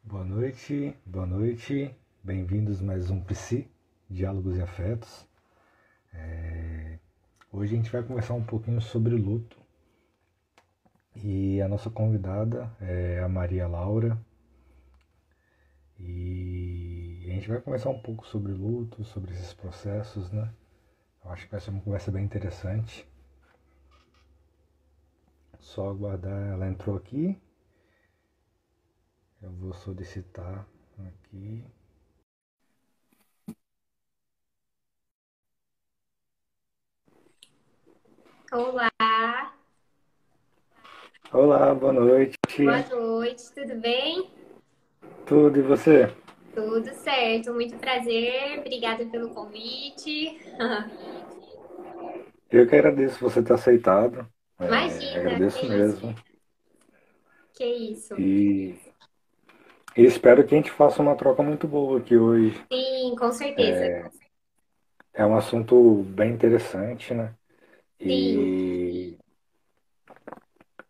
Boa noite, bem-vindos a mais um Psi, Diálogos e Afetos. Hoje a gente vai conversar um pouquinho sobre luto e a nossa convidada é a Maria Laura e a gente vai conversar um pouco sobre luto, sobre esses processos, né? Eu acho que vai ser uma conversa bem interessante. Só aguardar, ela entrou aqui. Eu vou solicitar aqui. Olá, Olá, boa noite. boa noite, tudo bem? Tudo e você? Tudo certo, muito prazer, obrigada pelo convite. Eu que agradeço você ter aceitado. Imagina, que Agradeço isso, mesmo. que isso. E, e espero que a gente faça uma troca muito boa aqui hoje. Sim, com certeza. É um assunto bem interessante, né? Sim, E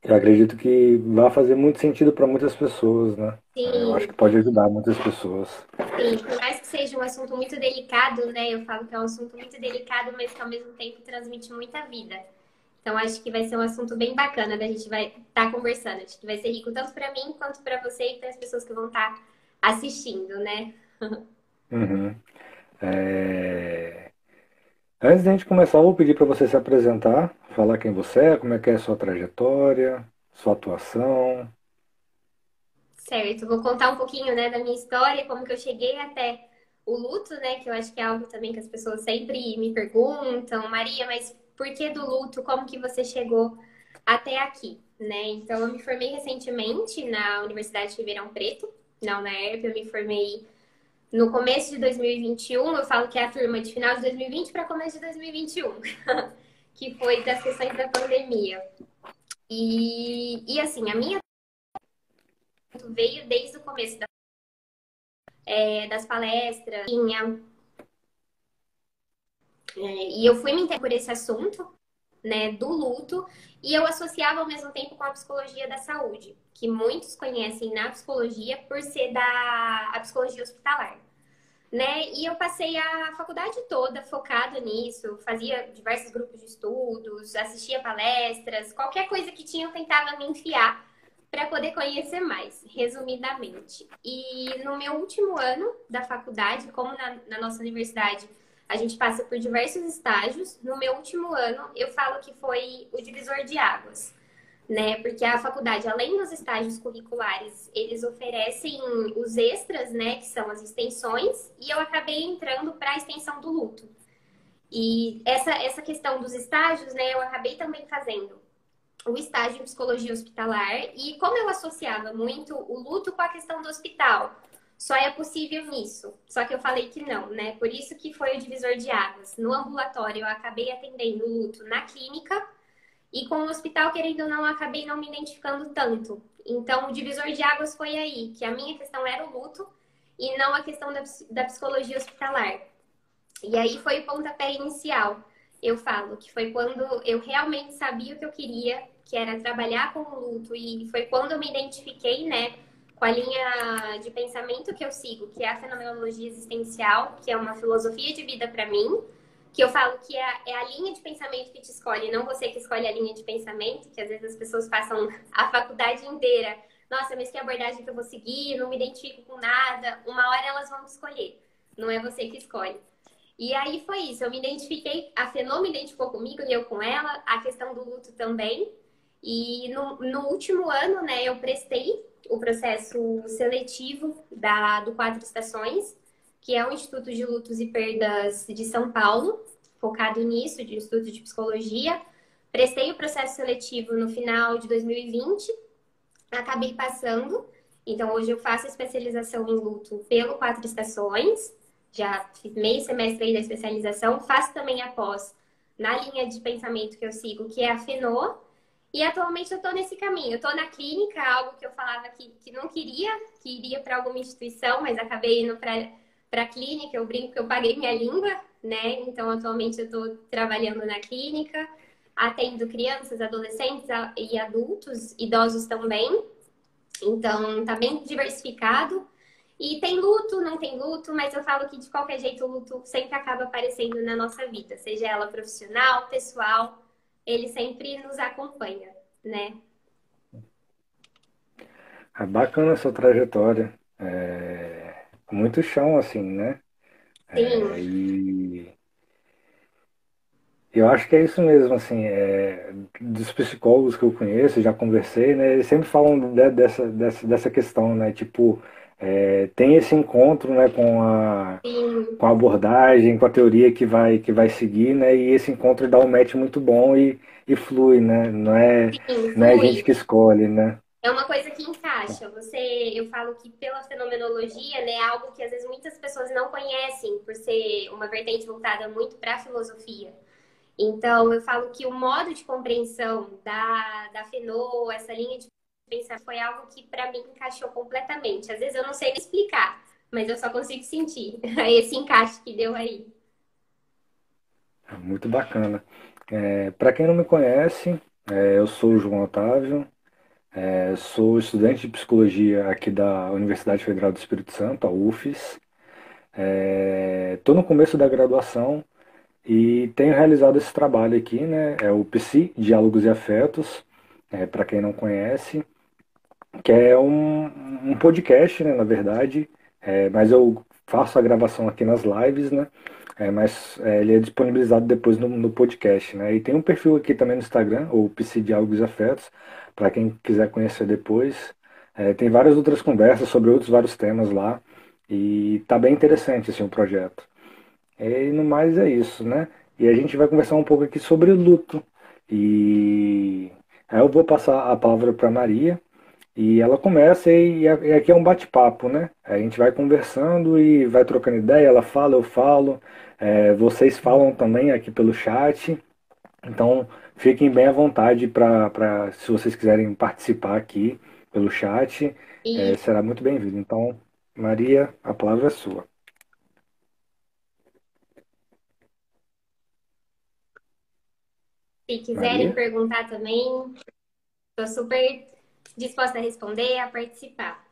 eu acredito que vai fazer muito sentido para muitas pessoas, né? Eu acho sim, que pode ajudar muitas pessoas. sim. Por mais que seja um assunto muito delicado, né? Eu falo que é um assunto muito delicado, mas que ao mesmo tempo transmite muita vida. Então acho que vai ser um assunto bem bacana da gente vai estar conversando. Acho que vai ser rico tanto para mim quanto para você e para as pessoas que vão estar assistindo, né? Uhum. É, Antes de a gente começar, eu vou pedir para você se apresentar, falar quem você é, como é que é a sua trajetória, sua atuação. Certo, vou contar um pouquinho, né, da minha história, como que eu cheguei até o luto, né, que eu acho que é algo também que as pessoas sempre me perguntam, Maria, mas por que do luto? Como que você chegou até aqui, né? Então, eu me formei recentemente na Universidade de Ribeirão Preto, na UNAERP, eu me formei no começo de 2021, eu falo que é a turma de final de 2020 para começo de 2021, que foi das questões da pandemia. E assim, a minha veio desde o começo das palestras, e eu fui me entender por esse assunto, né, do luto, e eu associava ao mesmo tempo com a psicologia da saúde, que muitos conhecem na psicologia por ser a psicologia hospitalar, né? E eu passei a faculdade toda focada nisso, fazia diversos grupos de estudos, assistia palestras, qualquer coisa que tinha eu tentava me enfiar para poder conhecer mais, resumidamente. E no meu último ano da faculdade, como na nossa universidade a gente passa por diversos estágios, no meu último ano eu falo que foi o divisor de águas, né? Porque a faculdade, além dos estágios curriculares, eles oferecem os extras, né? Que são as extensões, e eu acabei entrando para a extensão do luto. E essa questão dos estágios, né? Eu acabei também fazendo o estágio em psicologia hospitalar, e como eu associava muito o luto com a questão do hospital, só é possível nisso. Só que eu falei que não, né? Por isso que foi o divisor de águas. No ambulatório, eu acabei atendendo o luto na clínica, e com o hospital, querendo ou não, eu acabei não me identificando tanto. Então, o divisor de águas foi aí, que a minha questão era o luto e não a questão da psicologia hospitalar. E aí foi o pontapé inicial. Eu falo que foi quando eu realmente sabia o que eu queria, que era trabalhar com o luto, e foi quando eu me identifiquei, né, com a linha de pensamento que eu sigo, que é a fenomenologia existencial, que é uma filosofia de vida para mim, que eu falo que é a linha de pensamento que te escolhe, não você que escolhe a linha de pensamento, que às vezes as pessoas passam a faculdade inteira, nossa, mas que abordagem que eu vou seguir, não me identifico com nada, uma hora elas vão te escolher, não é você que escolhe. E aí foi isso, eu me identifiquei, a Fenô me identificou comigo e eu com ela, a questão do luto também. E no último ano, né, eu prestei o processo seletivo do Quatro Estações, que é o Instituto de Lutos e Perdas de São Paulo, focado nisso, de Instituto de Psicologia. Prestei o processo seletivo no final de 2020, acabei passando. Então, hoje eu faço especialização em luto pelo Quatro Estações, já fiz meio semestre aí da especialização, faço também a pós na linha de pensamento que eu sigo, que é a FENO, E atualmente eu estou nesse caminho. Eu estou na clínica, algo que eu falava que não queria, que iria para alguma instituição, mas acabei indo para a clínica. Eu brinco que eu paguei minha língua, né? Então, atualmente eu estou trabalhando na clínica, atendo crianças, adolescentes e adultos, idosos também. Então, tá bem diversificado. E tem luto, não tem luto, mas eu falo que de qualquer jeito o luto sempre acaba aparecendo na nossa vida, seja ela profissional, pessoal, ele sempre nos acompanha, né? É bacana essa trajetória. Muito chão, assim, né? Sim, E eu acho que é isso mesmo, assim, dos psicólogos que eu conheço, já conversei, né? Eles sempre falam dessa questão, né? Tipo, tem esse encontro, né, sim, com a abordagem, com a teoria que vai seguir, né? E esse encontro dá um match muito bom e flui, né? sim, Não é a gente flui. que escolhe, né? É uma coisa que encaixa. Eu falo que pela fenomenologia, né, é algo que às vezes muitas pessoas não conhecem, por ser uma vertente voltada muito para a filosofia. Então, eu falo que o modo de compreensão da Fenô, essa linha de pensamento, foi algo que para mim encaixou completamente. Às vezes eu não sei explicar, mas eu só consigo sentir esse encaixe que deu aí. Muito bacana. Para quem não me conhece, eu sou o João Otávio, sou estudante de psicologia aqui da Universidade Federal do Espírito Santo, a UFES. Estou no começo da graduação e tenho realizado esse trabalho aqui, né? É o PSI, Diálogos e Afetos, para quem não conhece, que é um podcast, né, na verdade, mas eu faço a gravação aqui nas lives, né? Ele é disponibilizado depois no podcast, né? E tem um perfil aqui também no Instagram, o PC Diálogos e Afetos, para quem quiser conhecer depois. Tem várias outras conversas sobre outros vários temas lá e tá bem interessante assim o projeto. E no mais é isso, né? E a gente vai conversar um pouco aqui sobre luto. E aí eu vou passar a palavra para Maria e ela começa e aqui é um bate-papo, né? A gente vai conversando e vai trocando ideia, ela fala, eu falo, vocês falam também aqui pelo chat. Então fiquem bem à vontade se vocês quiserem participar aqui pelo chat, E será muito bem-vindo. Então, Maria, a palavra é sua. se quiserem Maria? perguntar também, estou super disposta a responder, a participar.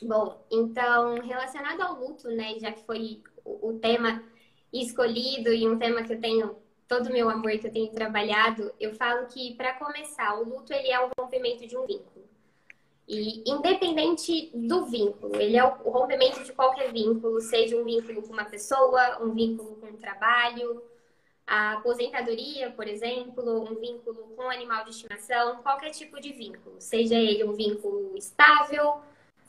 Bom, então, relacionado ao luto, né, já que foi o tema escolhido e um tema que eu tenho todo o meu amor que eu tenho trabalhado, eu falo que, para começar, o luto ele é o rompimento de um vínculo. E independente do vínculo, ele é o rompimento de qualquer vínculo, seja um vínculo com uma pessoa, um vínculo com o trabalho, a aposentadoria, por exemplo, um vínculo com um animal de estimação, qualquer tipo de vínculo, seja ele um vínculo estável,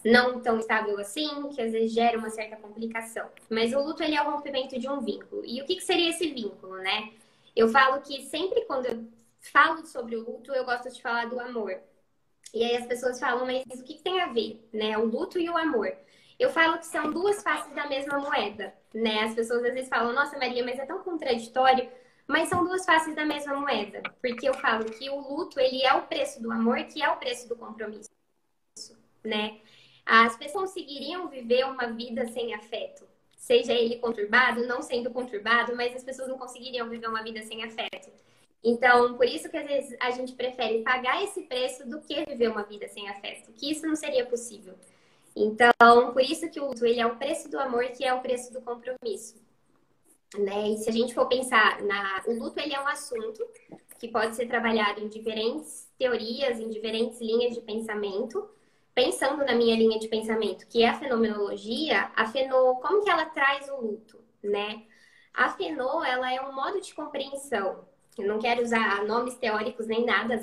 não tão estável assim, que às vezes gera uma certa complicação. Mas o luto ele é o rompimento de um vínculo. E o que seria esse vínculo, né? Eu falo que sempre quando eu falo sobre o luto, eu gosto de falar do amor. E aí as pessoas falam, mas o que tem a ver, né? O luto e o amor. Eu falo que são duas faces da mesma moeda, né? As pessoas às vezes falam, nossa, Maria, mas é tão contraditório. Mas são duas faces da mesma moeda. Porque eu falo que o luto, ele é o preço do amor, que é o preço do compromisso, né? As pessoas conseguiriam viver uma vida sem afeto. Seja ele conturbado, não sendo conturbado, mas as pessoas não conseguiriam viver uma vida sem afeto. Então, por isso que às vezes a gente prefere pagar esse preço do que viver uma vida sem afeto, que isso não seria possível. Então, por isso que o luto ele é o preço do amor, que é o preço do compromisso, né? E se a gente for pensar o luto ele é um assunto que pode ser trabalhado em diferentes teorias, em diferentes linhas de pensamento. Pensando na minha linha de pensamento, que é a fenomenologia, a Fenô, como que ela traz o luto, né? A Fenô, ela é um modo de compreensão. Eu não quero usar nomes teóricos nem nada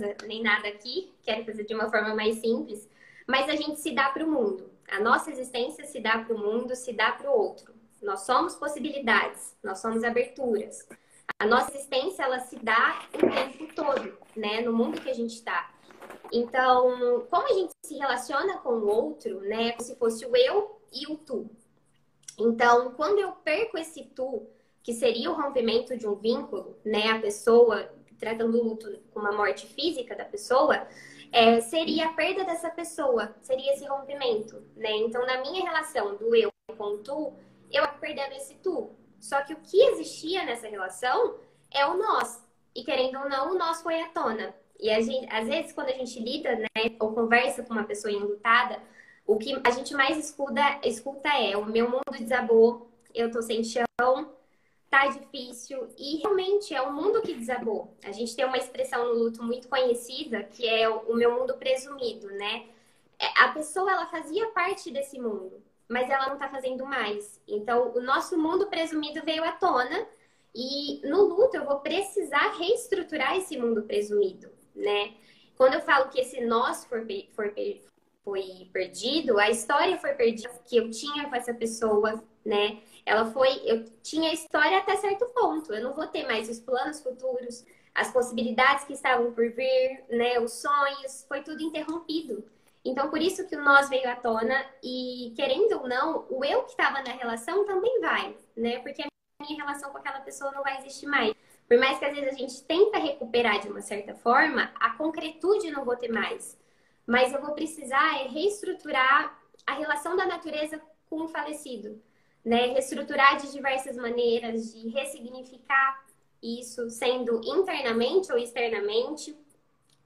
aqui, quero fazer de uma forma mais simples, mas a gente se dá para o mundo. A nossa existência se dá para o mundo, se dá para o outro. Nós somos possibilidades, nós somos aberturas. A nossa existência, ela se dá o tempo todo, né? No mundo que a gente está. Então, como a gente se relaciona com o outro, né? Como se fosse o eu e o tu. Então, quando eu perco esse tu, que seria o rompimento de um vínculo, né? A pessoa tratando o luto com uma morte física da pessoa, seria a perda dessa pessoa, seria esse rompimento, né? Então, na minha relação do eu com o tu, eu acabo perdendo esse tu. Só que o que existia nessa relação é o nós. E querendo ou não, o nós foi à tona. E a gente, às vezes, quando a gente lida, né, ou conversa com uma pessoa enlutada, o que a gente mais escuta é: o meu mundo desabou, eu tô sem chão, tá difícil. E realmente é o mundo que desabou. A gente tem uma expressão no luto muito conhecida, que é o meu mundo presumido, né? A pessoa, ela fazia parte desse mundo, mas ela não tá fazendo mais. Então, o nosso mundo presumido veio à tona e no luto eu vou precisar reestruturar esse mundo presumido, né? Quando eu falo que esse nós foi perdido, a história foi perdida que eu tinha com essa pessoa, né? Eu tinha história até certo ponto. Eu não vou ter mais os planos futuros, as possibilidades que estavam por vir, né? Os sonhos, foi tudo interrompido. Então, por isso que o nós veio à tona e, querendo ou não, o eu que estava na relação também vai, né? Porque a minha relação com aquela pessoa não vai existir mais. Por mais que às vezes a gente tenta recuperar de uma certa forma, a concretude não vou ter mais. Mas eu vou precisar reestruturar a relação da natureza com o falecido, né? Reestruturar de diversas maneiras, de ressignificar isso, sendo internamente ou externamente.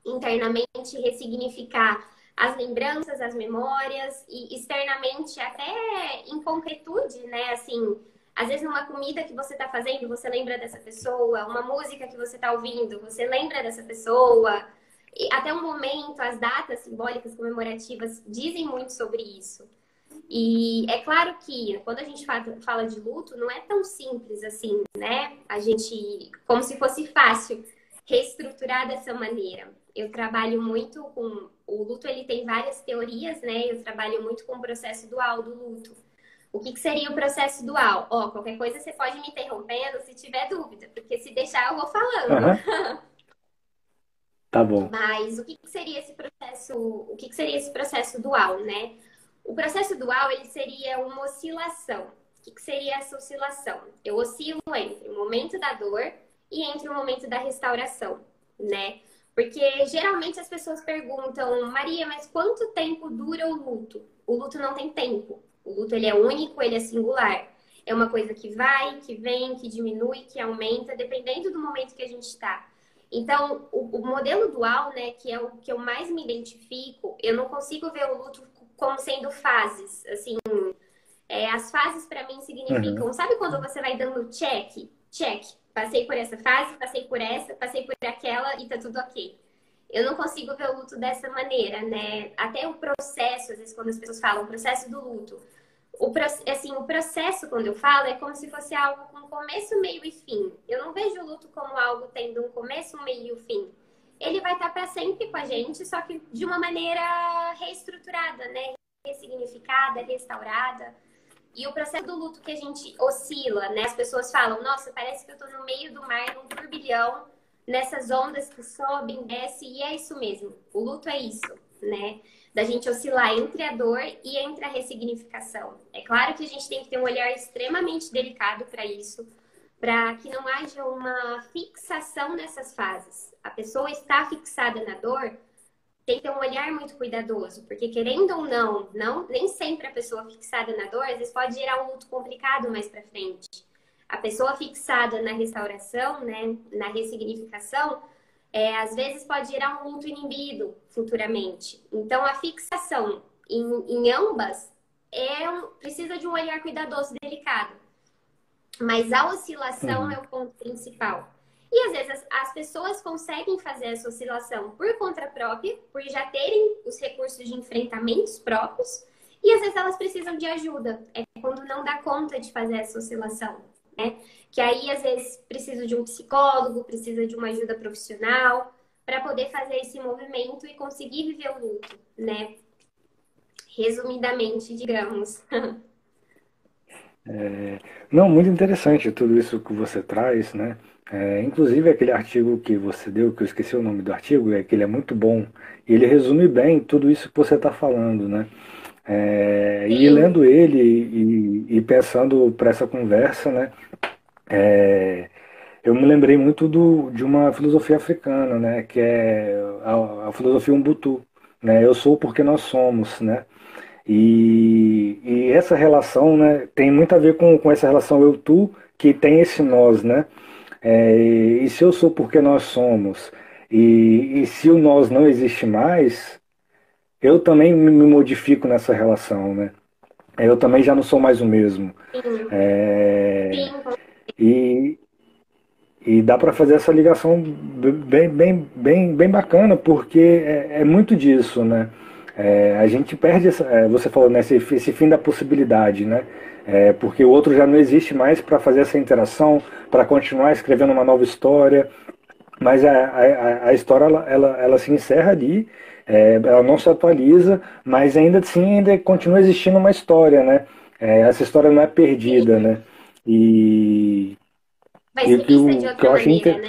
Internamente, ressignificar as lembranças, as memórias, e externamente, até em concretude, né? Assim, às vezes numa comida que você está fazendo, você lembra dessa pessoa, uma música que você está ouvindo, você lembra dessa pessoa. E até um momento, as datas simbólicas comemorativas dizem muito sobre isso. E é claro que quando a gente fala de luto, não é tão simples assim, né? A gente, como se fosse fácil reestruturar dessa maneira. Eu trabalho muito com o luto, ele tem várias teorias, né? Eu trabalho muito com o processo dual do luto. O que seria o processo dual? Ó, qualquer coisa você pode me interrompendo se tiver dúvida, porque se deixar eu vou falando. Aham, tá bom. Mas o que seria esse processo? O que seria esse processo dual, né? O processo dual ele seria uma oscilação. O que seria essa oscilação? Eu oscilo entre o momento da dor e entre o momento da restauração, né? Porque geralmente as pessoas perguntam: Maria, mas quanto tempo dura o luto? O luto não tem tempo. O luto ele é único, ele é singular. É uma coisa que vai, que vem, que diminui, que aumenta, dependendo do momento que a gente está. Então, o modelo dual, né, que é o que eu mais me identifico, eu não consigo ver o luto como sendo fases. Assim, as fases para mim Uhum. significam, sabe quando você vai dando check? Check. Passei por essa fase, passei por essa, passei por aquela e tá tudo ok. Eu não consigo ver o luto dessa maneira, né? Até o processo, às vezes quando as pessoas falam processo do luto, o processo, quando eu falo, é como se fosse algo com começo, meio e fim. Eu não vejo o luto como algo tendo um começo, um meio e um fim. Ele vai estar para sempre com a gente, só que de uma maneira reestruturada, né? Ressignificada, restaurada. E o processo do luto que a gente oscila, né? As pessoas falam: nossa, parece que eu tô no meio do mar, num turbilhão, nessas ondas que sobem, descem, e é isso mesmo. O luto é isso, né? Da gente oscilar entre a dor e entre a ressignificação. É claro que a gente tem que ter um olhar extremamente delicado para isso, para que não haja uma fixação nessas fases. A pessoa está fixada na dor, tem que ter um olhar muito cuidadoso, porque querendo ou não, nem sempre a pessoa fixada na dor, às vezes pode gerar um luto complicado mais para frente. A pessoa fixada na restauração, né, na ressignificação, às vezes pode gerar um luto inibido futuramente. Então, a fixação em ambas precisa de um olhar cuidadoso e delicado. Mas a oscilação é Uhum. o ponto principal. E às vezes as pessoas conseguem fazer essa oscilação por conta própria, por já terem os recursos de enfrentamentos próprios, e às vezes elas precisam de ajuda. É quando não dá conta de fazer essa oscilação, né? Que aí às vezes precisa de um psicólogo, precisa de uma ajuda profissional para poder fazer esse movimento e conseguir viver o luto, né? Resumidamente, digamos. Não, muito interessante tudo isso que você traz, né? Inclusive aquele artigo que você deu, que eu esqueci o nome do artigo, é que ele é muito bom. E ele resume bem tudo isso que você está falando, né? E Sim, lendo ele e pensando para essa conversa, né? eu me lembrei muito de uma filosofia africana, né, que é a filosofia Ubuntu, né, eu sou porque nós somos, né, e essa relação, né, tem muito a ver com essa relação eu-tu, que tem esse nós, né, e se eu sou porque nós somos, e se o nós não existe mais, eu também me modifico nessa relação, né, eu também já não sou mais o mesmo. Sim, É, sim, e, E dá para fazer essa ligação bem bacana, porque é muito disso, né? A gente perde, você falou, né, esse fim da possibilidade, né? Porque o outro já não existe mais para fazer essa interação, para continuar escrevendo uma nova história, mas a história ela se encerra ali, ela não se atualiza, mas ainda assim ainda continua existindo uma história, né? Essa história não é perdida, sim. né? E, Vai e o ser que, vista de o que outra eu achei maneira, interessante. né?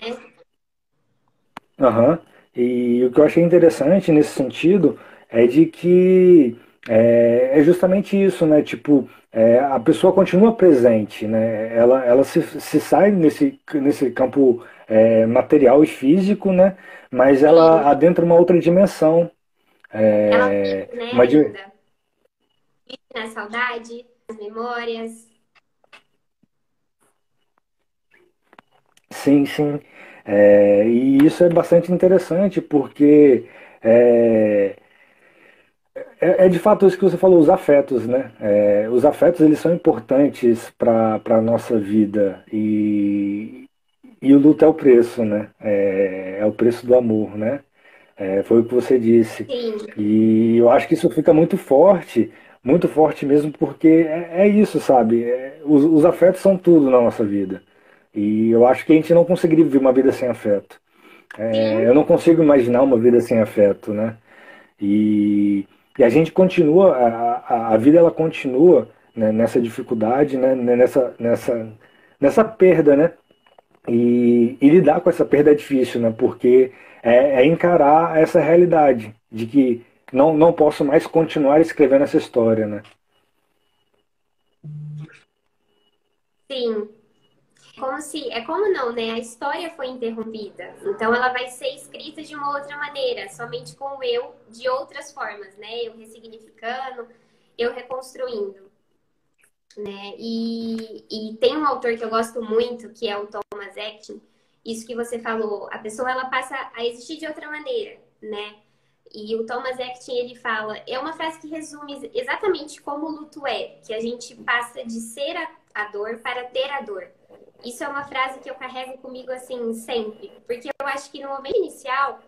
Aham. E o que eu achei interessante nesse sentido é de que é justamente isso, né? Tipo, a pessoa continua presente, né? Ela se sai nesse campo material e físico, né? Mas ela Sim. adentra uma outra dimensão. Ela vive, né, Uma, ainda. Vive na saudade, nas memórias. sim, sim. E isso é bastante interessante porque é, é de fato isso que você falou, os afetos, né? Os afetos eles são importantes para a nossa vida e o luto é o preço, né? É o preço do amor, né? Foi o que você disse. Sim, E eu acho que isso fica muito forte mesmo, porque é isso, sabe? Os afetos são tudo na nossa vida. E eu acho que a gente não conseguiria viver uma vida sem afeto. sim, Eu não consigo imaginar uma vida sem afeto, né? E, e a gente continua, a vida ela continua, né, nessa dificuldade, né, nessa perda, né? E lidar com essa perda é difícil, né? Porque é encarar essa realidade de que não posso mais continuar escrevendo essa história, né? sim. É como não, né? A história foi interrompida. Então ela vai ser escrita de uma outra maneira, somente com o eu de outras formas, né? Eu ressignificando, eu reconstruindo, né? E tem um autor que eu gosto muito, que é o Thomas Acton. Isso que você falou, a pessoa ela passa a existir de outra maneira, né? E o Thomas Acton, ele fala, é uma frase que resume exatamente como o luto é, que a gente passa de ser a dor para ter a dor. Isso é uma frase que eu carrego comigo assim sempre, porque eu acho que no momento inicial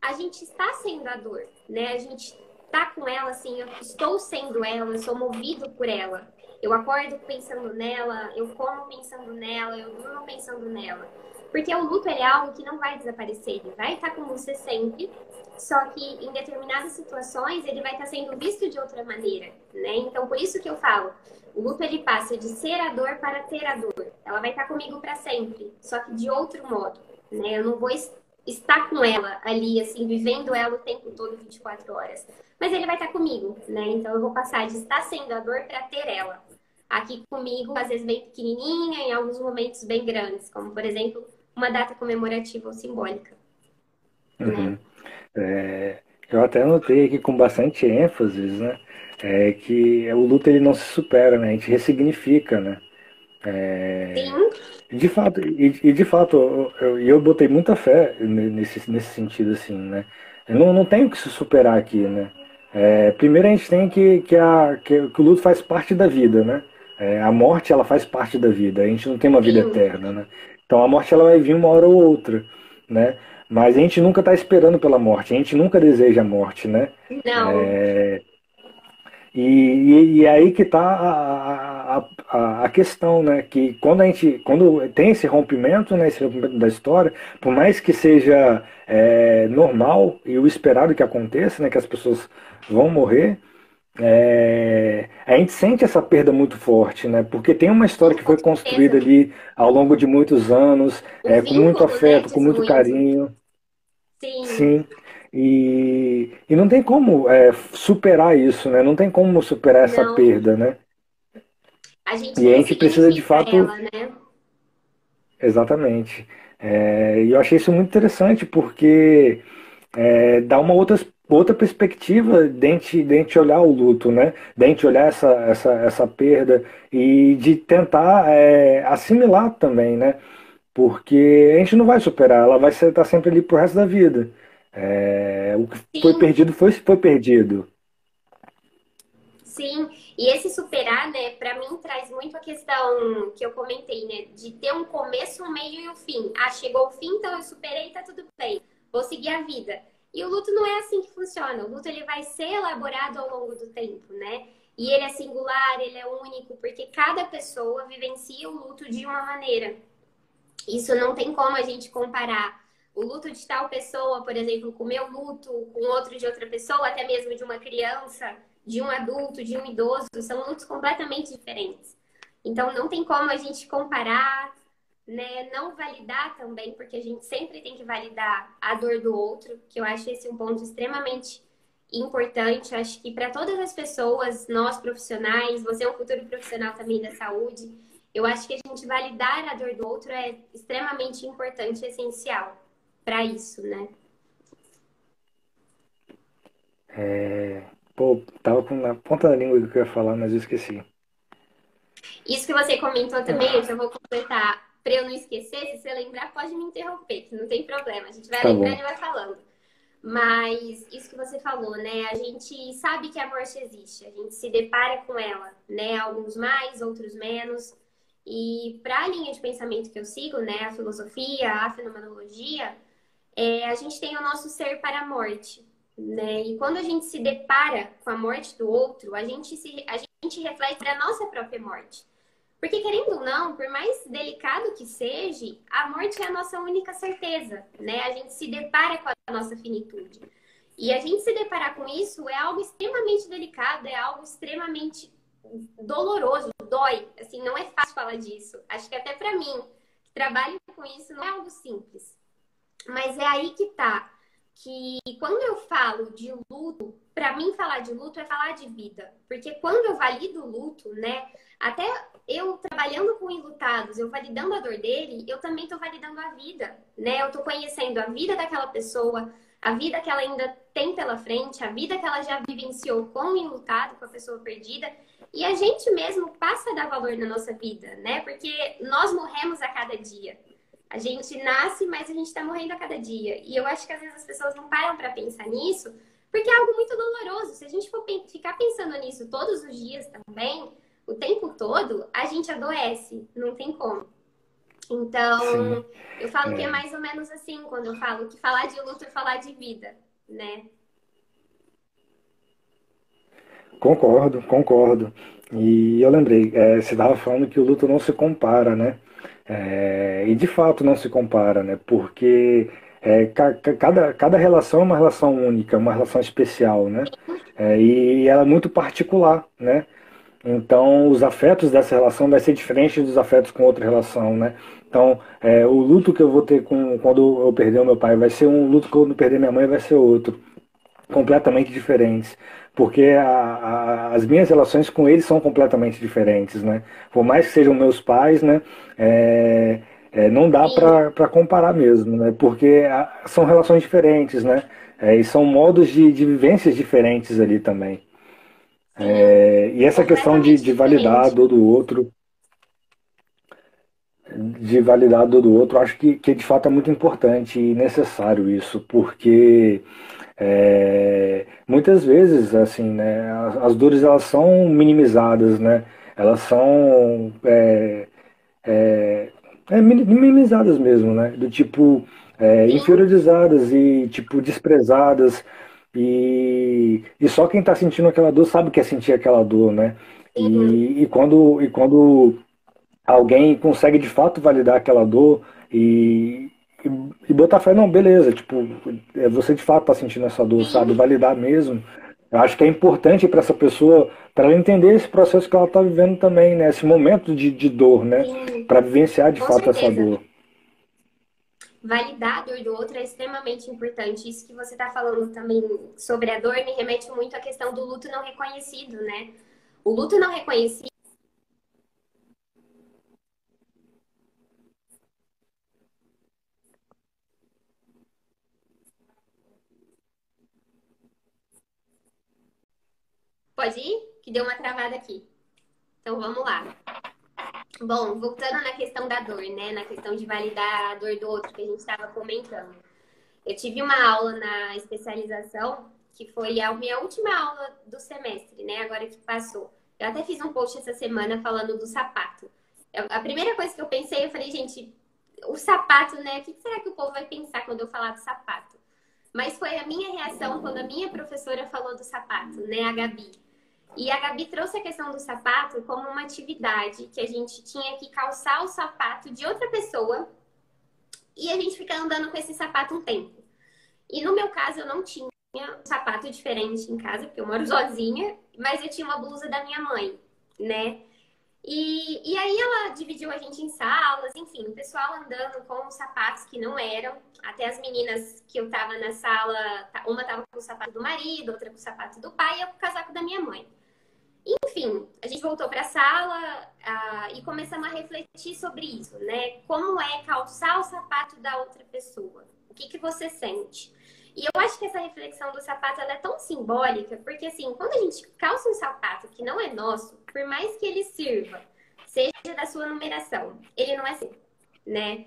a gente está sendo a dor, né? A gente tá com ela assim, eu estou sendo ela, eu sou movido por ela. Eu acordo pensando nela, eu como pensando nela, eu durmo pensando nela. Porque o luto é algo que não vai desaparecer, ele vai estar com você sempre, só que em determinadas situações ele vai estar sendo visto de outra maneira, né? Então por isso que eu falo, o luto ele passa de ser a dor para ter a dor. Ela vai estar comigo para sempre, só que de outro modo, né? Eu não vou estar com ela ali, assim, vivendo ela o tempo todo, 24 horas. Mas ele vai estar comigo, né? Então eu vou passar de estar sendo a dor para ter ela. Aqui comigo, às vezes bem pequenininha, em alguns momentos bem grandes, como por exemplo, uma data comemorativa ou simbólica, né? Uhum. Eu até anotei aqui com bastante ênfase, né? Que o luto ele não se supera, né? A gente ressignifica, né? Sim, De fato, de fato, eu botei muita fé nesse sentido, assim, né? Eu não tenho que se superar aqui, né? Primeiro a gente tem que o luto faz parte da vida, né? A morte, ela faz parte da vida. A gente não tem uma vida sim, eterna, né? Então a morte, ela vai vir uma hora ou outra, né? Mas a gente nunca está esperando pela morte. A gente nunca deseja a morte, né? não, E aí que está a questão, né? Que quando tem esse rompimento, né, esse rompimento da história, por mais que seja normal e o esperado que aconteça, né, que as pessoas vão morrer, a gente sente essa perda muito forte, né? Porque tem uma história sim, que com foi construída certeza. ali ao longo de muitos anos, O com muito vínculo, né, afeto, com diz muito muito. carinho. Sim, Sim, e não tem como superar isso, né? Não tem como superar essa não. perda, né? A gente E a gente precisa de ressignifica fato, ela, né? exatamente. E eu achei isso muito interessante porque dá uma outra perspectiva de olhar o luto, né? De olhar essa perda e de tentar assimilar também, né? Porque a gente não vai superar, ela vai estar sempre ali pro resto da vida. O que foi Sim, perdido foi perdido. sim. E esse superar, né, pra mim traz muito a questão que eu comentei, né, de ter um começo, um meio e um fim. Ah, chegou o fim, então eu superei, tá tudo bem. Vou seguir a vida. E o luto não é assim que funciona. O luto ele vai ser elaborado ao longo do tempo, né? E ele é singular, ele é único, porque cada pessoa vivencia o luto de uma maneira. Isso não tem como a gente comparar o luto de tal pessoa, por exemplo, com o meu luto, com outro de outra pessoa, até mesmo de uma criança, de um adulto, de um idoso, são lutos completamente diferentes. Então não tem como a gente comparar, né? Não validar também, porque a gente sempre tem que validar a dor do outro, que eu acho esse um ponto extremamente importante. Eu acho que para todas as pessoas, nós profissionais, você é um futuro profissional também da saúde, eu acho que a gente validar a dor do outro é extremamente importante e essencial para isso, né? Pô, tava na ponta da língua do que eu ia falar, mas eu esqueci. Isso que você comentou também, eu já vou completar para eu não esquecer. Se você lembrar, pode me interromper, que não tem problema. A gente vai Tá lembrando bom. e vai falando. Mas isso que você falou, né? A gente sabe que a morte existe, a gente se depara com ela, né? Alguns mais, outros menos. E para a linha de pensamento que eu sigo, né? A filosofia, a fenomenologia, a gente tem o nosso ser para a morte, né? E quando a gente se depara com a morte do outro, a gente reflete a nossa própria morte. Porque, querendo ou não, por mais delicado que seja, a morte é a nossa única certeza, né? A gente se depara com a nossa finitude. E a gente se deparar com isso é algo extremamente delicado, é algo extremamente doloroso, dói. Assim, não é fácil falar disso. Acho que até para mim, que trabalho com isso, não é algo simples. Mas é aí que tá. Que quando eu falo de luto, para mim falar de luto é falar de vida. Porque quando eu valido o luto, né? Até eu trabalhando com enlutados, eu validando a dor dele, eu também tô validando a vida, né? Eu tô conhecendo a vida daquela pessoa, a vida que ela ainda tem pela frente, a vida que ela já vivenciou com o enlutado, com a pessoa perdida. E a gente mesmo passa a dar valor na nossa vida, né? Porque nós morremos a cada dia. A gente nasce, mas a gente está morrendo a cada dia. E eu acho que às vezes as pessoas não param para pensar nisso, porque é algo muito doloroso. Se a gente for ficar pensando nisso todos os dias também, o tempo todo, a gente adoece. Não tem como. Sim. Então, eu falo que é É, mais ou menos assim quando eu falo que falar de luto é falar de vida, né? concordo, concordo. E eu lembrei, você estava falando que o luto não se compara, né? E de fato não se compara, né? Porque cada relação é uma relação única, uma relação especial, né? E ela é muito particular, né? Então, os afetos dessa relação vai ser diferente dos afetos com outra relação, né? Então, o luto que eu vou ter quando eu perder o meu pai vai ser um luto, quando eu perder minha mãe vai ser outro, completamente diferentes, porque as minhas relações com eles são completamente diferentes, né? Por mais que sejam meus pais, né? Não dá Sim, para comparar mesmo, né? Porque são relações diferentes, né? E são modos de vivências diferentes ali também. sim, E essa questão completamente de validar a diferente. dor do outro, acho que de fato é muito importante e necessário isso, porque muitas vezes, assim, né, as dores elas são minimizadas, né? Elas são minimizadas mesmo, né? Do tipo Sim, inferiorizadas e tipo desprezadas e só quem está sentindo aquela dor sabe o que é sentir aquela dor, né? sim, E quando alguém consegue de fato validar aquela dor e, e, e botar fé, não, beleza, tipo, você de fato tá sentindo essa dor, sabe? sim, Validar mesmo. Eu acho que é importante para essa pessoa, para ela entender esse processo que ela tá vivendo também, né? Esse momento de dor, né? sim, Para vivenciar de com fato essa certeza. dor. Validar a dor do outro é extremamente importante. Isso que você está falando também sobre a dor me remete muito à questão do luto não reconhecido, né? O luto não reconhecido Pode ir? Que deu uma travada aqui. Então vamos lá. Bom, voltando na questão da dor, né? Na questão de validar a dor do outro que a gente estava comentando. Eu tive uma aula na especialização, que foi a minha última aula do semestre, né? Agora que passou. Eu até fiz um post essa semana falando do sapato. A primeira coisa que eu pensei, eu falei, gente, o sapato, né? O que será que o povo vai pensar quando eu falar do sapato? Mas foi a minha reação quando a minha professora falou do sapato, né? A Gabi. E a Gabi trouxe a questão do sapato como uma atividade que a gente tinha que calçar o sapato de outra pessoa e a gente fica andando com esse sapato um tempo. E no meu caso, eu não tinha um sapato diferente em casa, porque eu moro sozinha, mas eu tinha uma blusa da minha mãe, né? E aí ela dividiu a gente em salas, enfim, o pessoal andando com os sapatos que não eram. Até as meninas que eu tava na sala, uma tava com o sapato do marido, outra com o sapato do pai e eu com o casaco da minha mãe. Enfim, a gente voltou para a sala e começamos a refletir sobre isso, né? Como é calçar o sapato da outra pessoa? O que você sente? E eu acho que essa reflexão do sapato ela é tão simbólica, porque assim, quando a gente calça um sapato que não é nosso, por mais que ele sirva, seja da sua numeração, ele não é seu, né?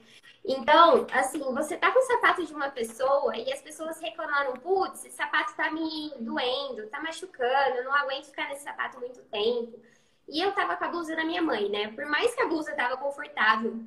Então, assim, você tá com o sapato de uma pessoa e as pessoas reclamaram, putz, esse sapato tá me doendo, tá machucando, eu não aguento ficar nesse sapato muito tempo. E eu tava com a blusa da minha mãe, né? Por mais que a blusa tava confortável,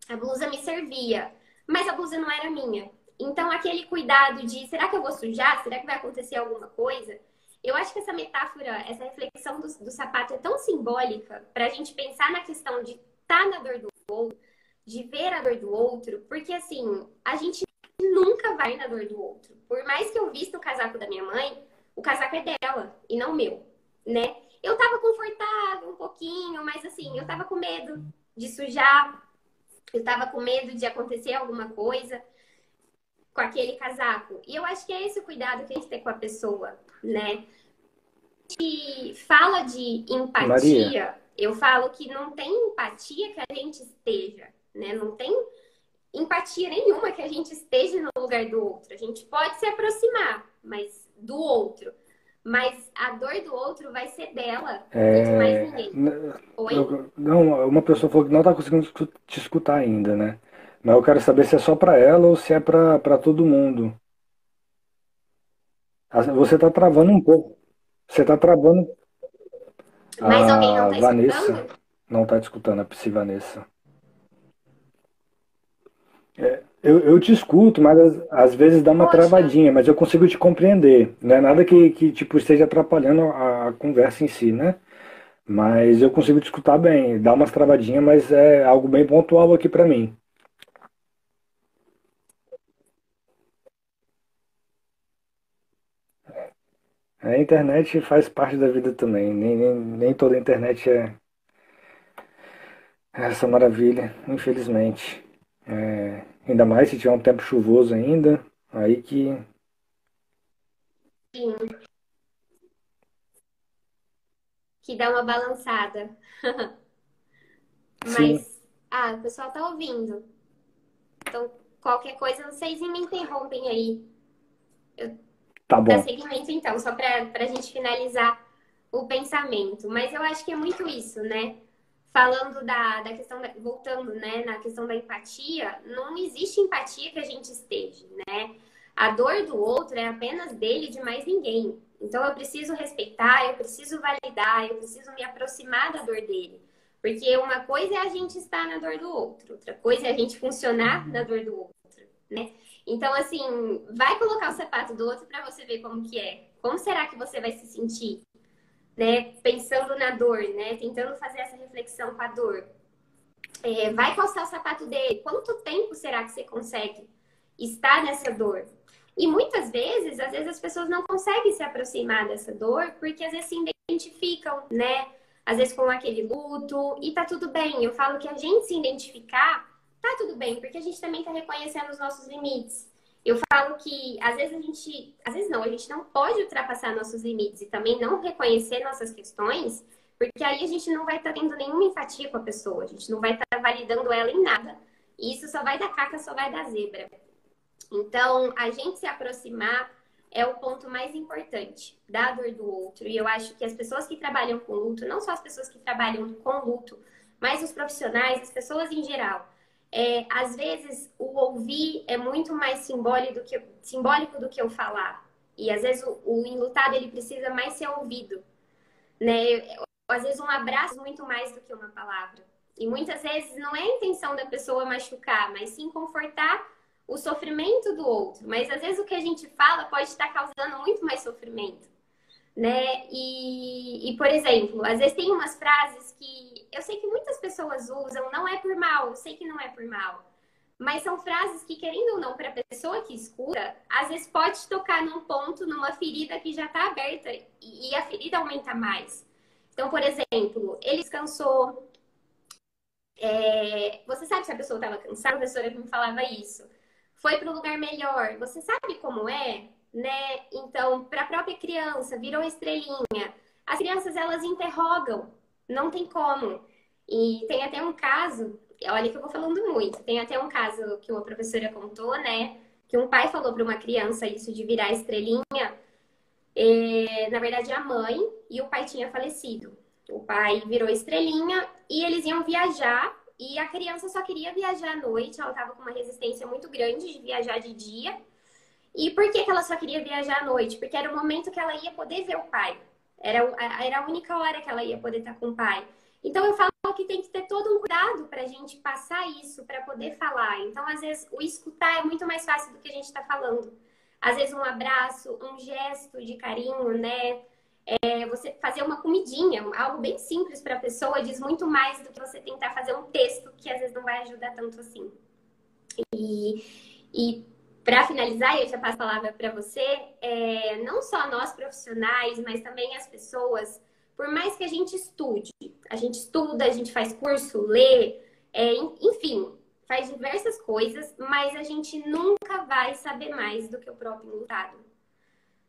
a blusa me servia, mas a blusa não era minha. Então, aquele cuidado de, será que eu vou sujar? Será que vai acontecer alguma coisa? Eu acho que essa metáfora, essa reflexão do sapato é tão simbólica pra gente pensar na questão de estar na dor do outro, de ver a dor do outro, porque assim, a gente nunca vai na dor do outro. Por mais que eu vista o casaco da minha mãe, o casaco é dela e não meu, né? Eu tava confortável um pouquinho, mas assim, eu tava com medo de sujar, eu tava com medo de acontecer alguma coisa com aquele casaco. E eu acho que é esse o cuidado que a gente tem com a pessoa, né? E fala de Maria, empatia, eu falo que não tem empatia que a gente esteja, né? Não tem empatia nenhuma que a gente esteja no lugar do outro. A gente pode se aproximar, mas do outro. Mas a dor do outro vai ser dela e de mais é, ninguém. Oi? não, uma pessoa falou que não está conseguindo te escutar ainda, né? Mas eu quero saber se é só para ela ou se é para todo mundo. Você está travando um pouco. Você está travando. Mas alguém não A tá Vanessa escutando? não está te escutando, a Psy Vanessa. Eu te escuto, mas às vezes dá uma Poxa, travadinha, mas eu consigo te compreender. Não é nada que tipo, esteja atrapalhando a conversa em si, né? Mas eu consigo te escutar bem. Dá umas travadinhas, mas é algo bem pontual aqui para mim. A internet faz parte da vida também. Nem toda a internet é essa maravilha, infelizmente. Ainda mais se tiver um tempo chuvoso ainda, aí que. sim, que dá uma balançada. Sim, Mas, o pessoal tá ouvindo. Então, qualquer coisa, vocês me interrompem aí. tá Dá bom. seguimento, então, só para a gente finalizar o pensamento. Mas eu acho que é muito isso, né? Falando da questão, voltando, né, na questão da empatia, não existe empatia que a gente esteja, né? A dor do outro é apenas dele, de mais ninguém. Então eu preciso respeitar, eu preciso validar, eu preciso me aproximar da dor dele. Porque uma coisa é a gente estar na dor do outro, outra coisa é a gente funcionar na dor do outro, né? Então, assim, vai colocar o sapato do outro para você ver como que é. Como será que você vai se sentir, né? Pensando na dor, né? Tentando fazer essa reflexão com a dor. Vai calçar o sapato dele. Quanto tempo será que você consegue estar nessa dor? E muitas vezes, às vezes as pessoas não conseguem se aproximar dessa dor porque às vezes se identificam, né? Às vezes com aquele luto e tá tudo bem. Eu falo que a gente se identificar tá tudo bem, porque a gente também tá reconhecendo os nossos limites. Eu falo que às vezes não, a gente não pode ultrapassar nossos limites e também não reconhecer nossas questões, porque aí a gente não vai estar tendo nenhuma empatia com a pessoa, a gente não vai estar validando ela em nada. E isso só vai dar caca, só vai dar zebra. Então, a gente se aproximar é o ponto mais importante da dor do outro. E eu acho que as pessoas que trabalham com luto, não só as pessoas que trabalham com luto, mas os profissionais, as pessoas em geral, às vezes o ouvir é muito mais simbólico do que o falar. E às vezes o enlutado ele precisa mais ser ouvido, né? Às vezes um abraço muito mais do que uma palavra. E muitas vezes não é a intenção da pessoa machucar, mas sim confortar o sofrimento do outro. Mas às vezes o que a gente fala pode estar causando muito mais sofrimento, né? Por exemplo, às vezes tem umas frases que eu sei que muitas pessoas usam, não é por mal, eu sei que não é por mal. Mas são frases que, querendo ou não, para a pessoa que escuta, às vezes pode tocar num ponto, numa ferida que já está aberta e a ferida aumenta mais. Então, por exemplo, ele descansou. Você sabe se a pessoa estava cansada? A professora que me falava isso. Foi para um lugar melhor. Você sabe como é, né? Então, para a própria criança, virou estrelinha. As crianças, elas interrogam. Não tem como. E tem até um caso, olha que eu vou falando muito. Tem até um caso que uma professora contou, né? Que um pai falou para uma criança isso de virar estrelinha. Na verdade, a mãe e o pai tinha falecido. O pai virou estrelinha e eles iam viajar. E a criança só queria viajar à noite. Ela estava com uma resistência muito grande de viajar de dia. E por que ela só queria viajar à noite? Porque era o momento que ela ia poder ver o pai. Era a única hora que ela ia poder estar com o pai. Então eu falo que tem que ter todo um cuidado para a gente passar isso, para poder falar. Então, às vezes, o escutar é muito mais fácil do que a gente está falando. Às vezes, um abraço, um gesto de carinho, né? Você fazer uma comidinha, algo bem simples para a pessoa, diz muito mais do que você tentar fazer um texto que às vezes não vai ajudar tanto assim. E para finalizar, eu já passo a palavra para você, não só nós profissionais, mas também as pessoas, por mais que a gente estude, a gente estuda, a gente faz curso, lê, enfim, faz diversas coisas, mas a gente nunca vai saber mais do que o próprio enlutado.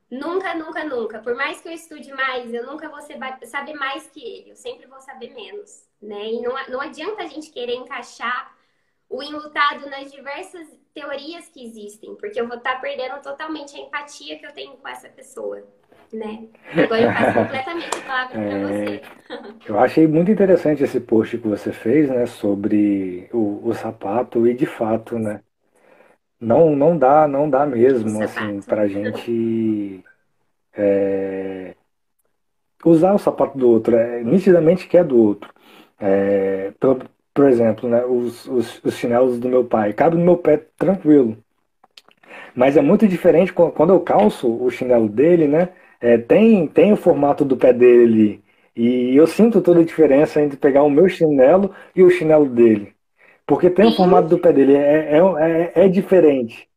Nunca, nunca, nunca. Por mais que eu estude mais, eu nunca vou saber mais que ele. Eu sempre vou saber menos, né? E não adianta a gente querer encaixar o enlutado nas diversas teorias que existem, porque eu vou estar perdendo totalmente a empatia que eu tenho com essa pessoa, né? Agora eu passo completamente a palavra para você. Eu achei muito interessante esse post que você fez, né, sobre o sapato e de fato, né, não dá O mesmo, assim, sapato. pra gente usar o sapato do outro, nitidamente que é do outro. Por exemplo, né, os chinelos do meu pai, cabe no meu pé tranquilo, mas é muito diferente quando eu calço o chinelo dele, né, tem o formato do pé dele, e eu sinto toda a diferença entre pegar o meu chinelo e o chinelo dele. Porque tem o Sim, formato do pé dele, é diferente.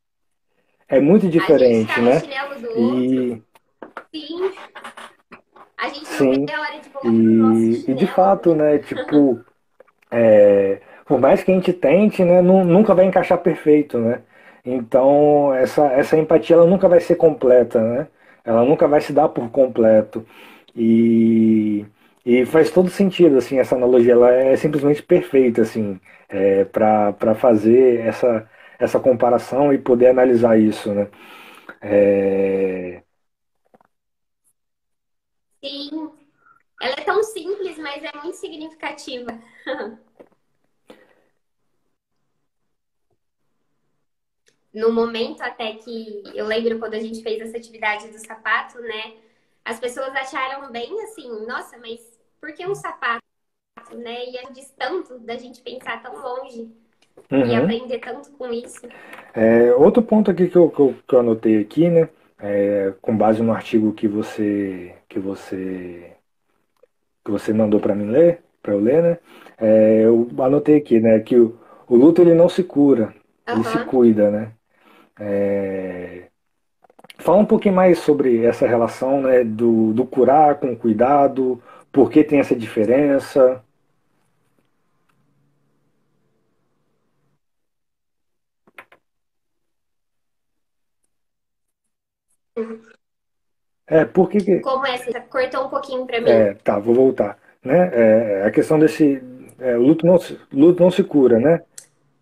É muito a gente diferente, tá no né? chinelo do outro, E sim. A gente não vê sim, a hora de colocar o nosso e de chinelo, fato, né? né? Tipo, por mais que a gente tente, né? Nunca vai encaixar perfeito, né? Então, essa empatia ela nunca vai ser completa, né? Ela nunca vai se dar por completo. E, e faz todo sentido, assim, essa analogia, ela é simplesmente perfeita, assim, para fazer essa comparação e poder analisar isso, né? É, Sim, ela é tão simples, mas é muito significativa. No momento até que eu lembro quando a gente fez essa atividade do sapato, né? As pessoas acharam bem assim, nossa, mas por que um sapato, né? E diz tanto da gente pensar tão longe e uhum. aprender tanto com isso. Outro ponto aqui que eu anotei aqui, né? Com base no artigo que você mandou para mim ler, para eu ler, né? Eu anotei aqui, né? Que o luto ele não se cura, ele se Aham. cuida, né? Fala um pouquinho mais sobre essa relação, né? Do curar com cuidado, por que tem essa diferença. Por que que, Como essa? Cortou um pouquinho para mim. tá, vou voltar, né? A questão desse luto não se cura, né?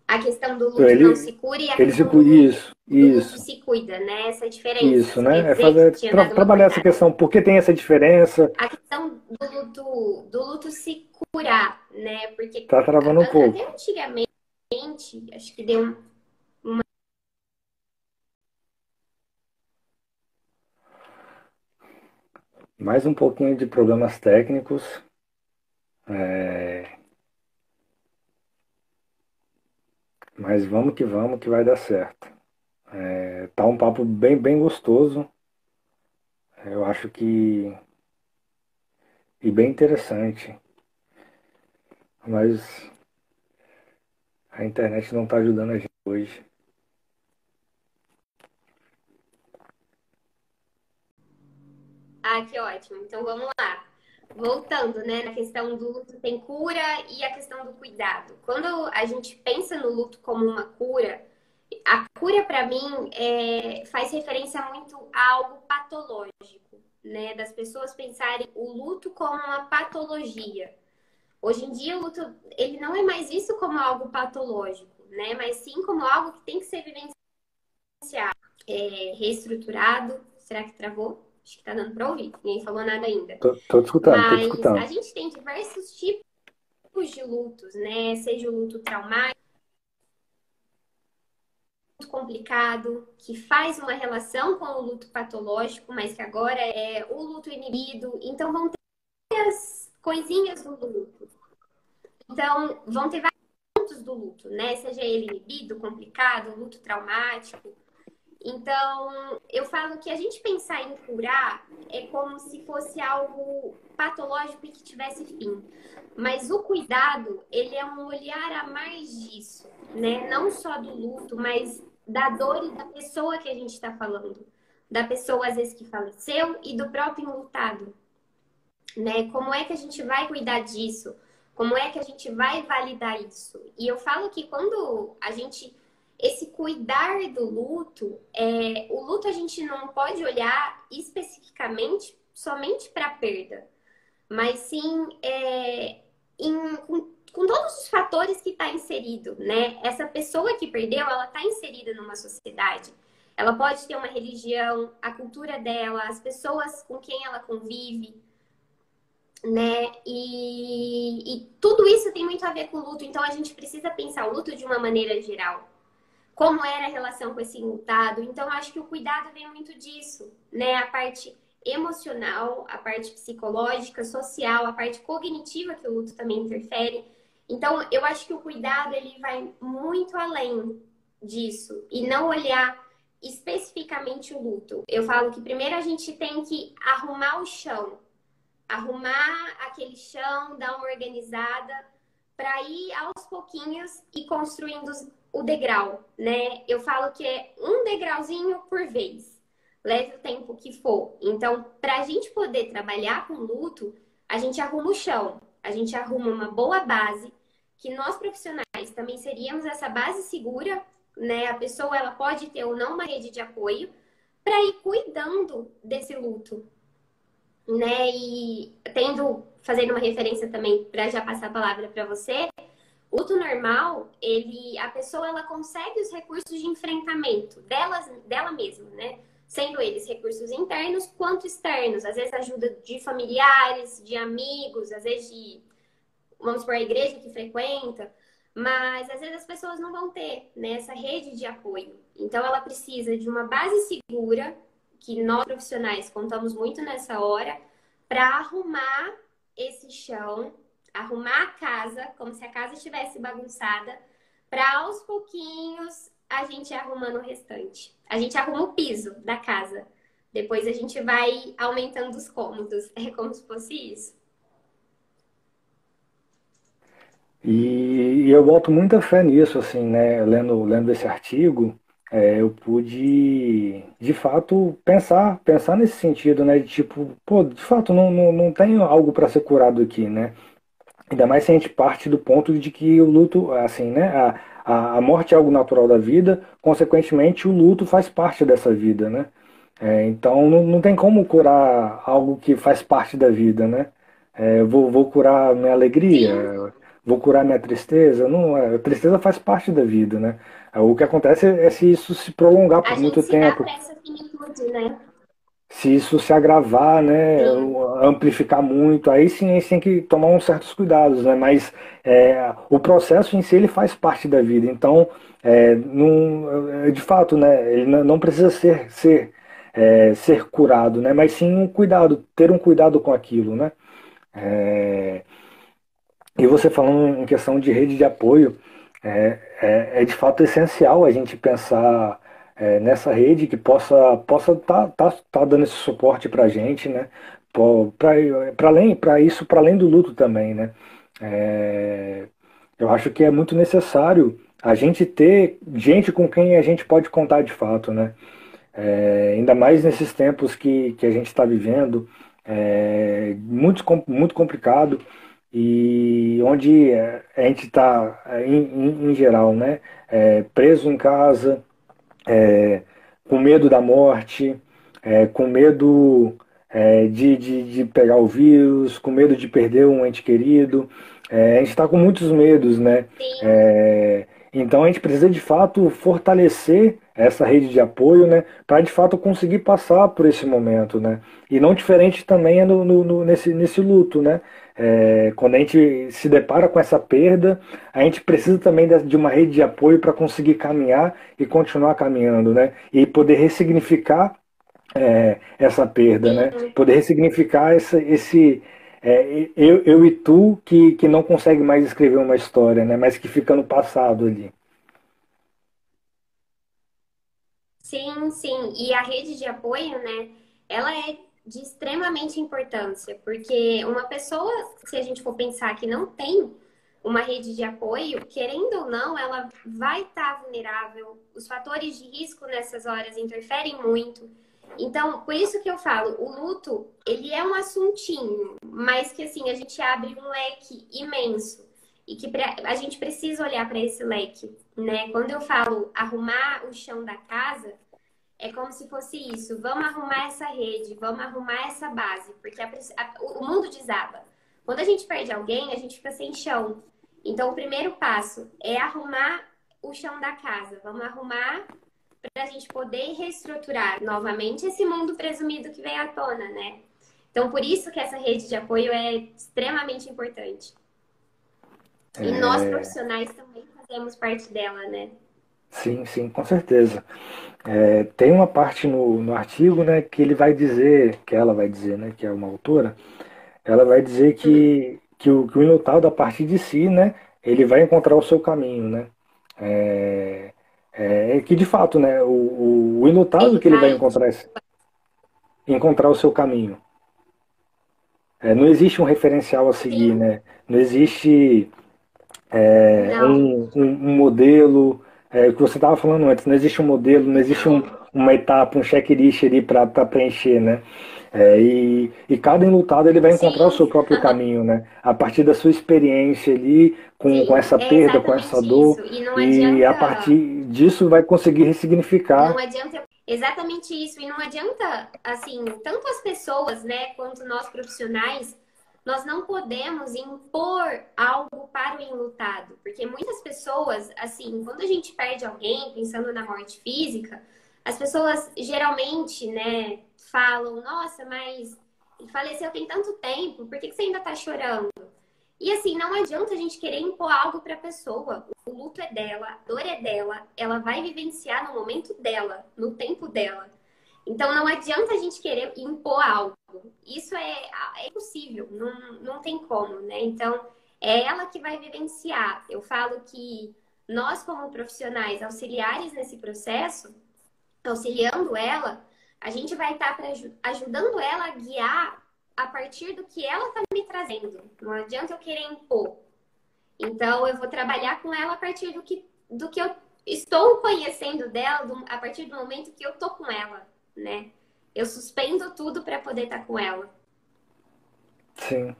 A questão do Então, luto não se cura e a ele se, questão isso, do luto isso, se cuida, né? Essa diferença. isso, Você quer né? É dizer que fazer, tinha dado uma trabalhar essa cortada. questão, por que tem essa diferença? A questão do luto se curar, né? Porque Tá travando um até pouco. antigamente, acho que deu uma. Mais um pouquinho de problemas técnicos, é, mas vamos que vai dar certo. Tá um papo bem gostoso, eu acho que e bem interessante, mas a internet não está ajudando a gente hoje. Ah, que ótimo. Então vamos lá. Voltando, né, na questão do luto tem cura e a questão do cuidado. Quando a gente pensa no luto como uma cura, a cura para mim faz referência muito a algo patológico, né? Das pessoas pensarem o luto como uma patologia. Hoje em dia o luto ele não é mais visto como algo patológico, né? Mas sim como algo que tem que ser vivenciado, reestruturado. Será que travou? Acho que tá dando para ouvir. Ninguém falou nada ainda. Tô te escutando, tô te Mas a escutando. gente tem diversos tipos de lutos, né? Seja o luto traumático, complicado, que faz uma relação com o luto patológico, mas que agora é o luto inibido. Então vão ter as coisinhas do luto. Então vão ter vários pontos do luto, né? Seja ele inibido, complicado, luto traumático. Então, eu falo que a gente pensar em curar é como se fosse algo patológico e que tivesse fim. Mas o cuidado, ele é um olhar a mais disso, né? Não só do luto, mas da dor e da pessoa que a gente está falando. Da pessoa, às vezes, que faleceu e do próprio enlutado, né? Como é que a gente vai cuidar disso? Como é que a gente vai validar isso? E eu falo que quando a gente esse cuidar do luto, o luto a gente não pode olhar especificamente somente para a perda, mas sim com todos os fatores que está inserido, né? Essa pessoa que perdeu, ela está inserida numa sociedade. Ela pode ter uma religião, a cultura dela, as pessoas com quem ela convive, né? E tudo isso tem muito a ver com o luto, então a gente precisa pensar o luto de uma maneira geral. Como era a relação com esse enlutado? Então, eu acho que o cuidado vem muito disso, né? A parte emocional, a parte psicológica, social, a parte cognitiva que o luto também interfere. Então, eu acho que o cuidado ele vai muito além disso e não olhar especificamente o luto. Eu falo que primeiro a gente tem que arrumar o chão, arrumar aquele chão, dar uma organizada, para ir aos pouquinhos e construindo o degrau, né? Eu falo que é um degrauzinho por vez, leve o tempo que for. Então, para a gente poder trabalhar com luto, a gente arruma o chão, a gente arruma uma boa base, que nós profissionais também seríamos essa base segura, né? A pessoa ela pode ter ou não uma rede de apoio para ir cuidando desse luto, né? E fazendo uma referência também para já passar a palavra para você, o luto normal, a pessoa ela consegue os recursos de enfrentamento dela mesma, né? Sendo eles recursos internos quanto externos, às vezes ajuda de familiares, de amigos, às vezes vamos por a igreja que frequenta, mas às vezes as pessoas não vão ter, né, essa rede de apoio. Então ela precisa de uma base segura, que nós profissionais contamos muito nessa hora, para arrumar esse chão, arrumar a casa, como se a casa estivesse bagunçada, para aos pouquinhos a gente ir arrumando o restante. A gente arruma o piso da casa. Depois a gente vai aumentando os cômodos. É como se fosse isso. E eu boto muita fé nisso, assim, né? Lendo esse artigo, eu pude, de fato, pensar nesse sentido, né? De tipo, pô, de fato, não tem algo para ser curado aqui, né? Ainda mais se a gente parte do ponto de que o luto, assim, né? A morte é algo natural da vida, consequentemente, o luto faz parte dessa vida, né? Então, não tem como curar algo que faz parte da vida, né? Vou curar minha alegria, Sim, vou curar minha tristeza. Não, a tristeza faz parte da vida, né? O que acontece é se isso se prolongar A por gente muito se dá tempo, para essa finitude, né? se isso se agravar, né, Sim, amplificar muito, aí sim a gente tem que tomar uns certos cuidados, né? Mas o processo em si ele faz parte da vida, então de fato, né, ele não precisa ser curado, né? Mas sim um cuidado, ter um cuidado com aquilo, né? É, e você falando em questão de rede de apoio, é de fato essencial a gente pensar nessa rede que possa tá dando esse suporte para a gente, né? Para além do luto também, né? É, eu acho que é muito necessário a gente ter gente com quem a gente pode contar de fato, né? Ainda mais nesses tempos que a gente está vivendo, muito complicado e onde a gente está, em geral, né, preso em casa, é, com medo da morte, com medo de pegar o vírus, com medo de perder um ente querido. A gente está com muitos medos, né? sim, É, então a gente precisa de fato fortalecer essa rede de apoio, né? Para de fato conseguir passar por esse momento, né? E não diferente também é nesse luto, né? Quando a gente se depara com essa perda, a gente precisa também de uma rede de apoio para conseguir caminhar e continuar caminhando, né? E poder ressignificar essa perda, né? sim. Poder ressignificar eu e tu que não consegue mais escrever uma história, né? Mas que fica no passado ali. Sim, sim. E a rede de apoio, né? Ela é de extremamente importância, porque uma pessoa, se a gente for pensar que não tem uma rede de apoio, querendo ou não, ela vai estar vulnerável. Os fatores de risco nessas horas interferem muito. Então, por isso que eu falo, o luto, ele é um assuntinho, mas que assim, a gente abre um leque imenso e que a gente precisa olhar para esse leque, né? Quando eu falo arrumar o chão da casa, é como se fosse isso. Vamos arrumar essa rede, vamos arrumar essa base, porque o mundo desaba. Quando a gente perde alguém, a gente fica sem chão. Então, o primeiro passo é arrumar o chão da casa. Vamos arrumar para a gente poder reestruturar novamente esse mundo presumido que vem à tona, né? Então, por isso que essa rede de apoio é extremamente importante. E nós profissionais também fazemos parte dela, né? Sim, sim, com certeza. Tem uma parte no artigo, né, que ele vai dizer, que ela vai dizer, né, que é uma autora, ela vai dizer que o enlutado, a partir de si, né, ele vai encontrar o seu caminho, né? É, que de fato, né, o enlutado Ele que ele vai vai. encontrar o seu caminho. Não existe um referencial a seguir, Sim, né? Não existe não, um modelo, o que você estava falando antes, não existe um modelo, não existe não. uma etapa, um checklist ali para preencher, né? E cada enlutado ele vai encontrar o Sim, seu próprio caminho, né? A partir da sua experiência ali, com sim, essa é perda, com essa exatamente dor, isso. E não e a adianta, partir disso vai conseguir não ressignificar. adianta exatamente isso. E não adianta, assim, tanto as pessoas, né, quanto nós profissionais, nós não podemos impor algo para o enlutado, porque muitas pessoas, assim, quando a gente perde alguém, pensando na morte física, as pessoas geralmente, né, falam, nossa, mas ele faleceu tem tanto tempo, por que que você ainda tá chorando? E assim, não adianta a gente querer impor algo para a pessoa. O luto é dela, a dor é dela, ela vai vivenciar no momento dela, no tempo dela. Então não adianta a gente querer impor algo. Isso é impossível, não tem como, né? Então é ela que vai vivenciar. Eu falo que nós, como profissionais auxiliares nesse processo, auxiliando ela, a gente vai estar ajudando ela a guiar a partir do que ela está me trazendo. Não adianta eu querer impor. Então, eu vou trabalhar com ela a partir do que eu estou conhecendo dela, a partir do momento que eu tô com ela, né? Eu suspendo tudo para poder estar com ela. Sim.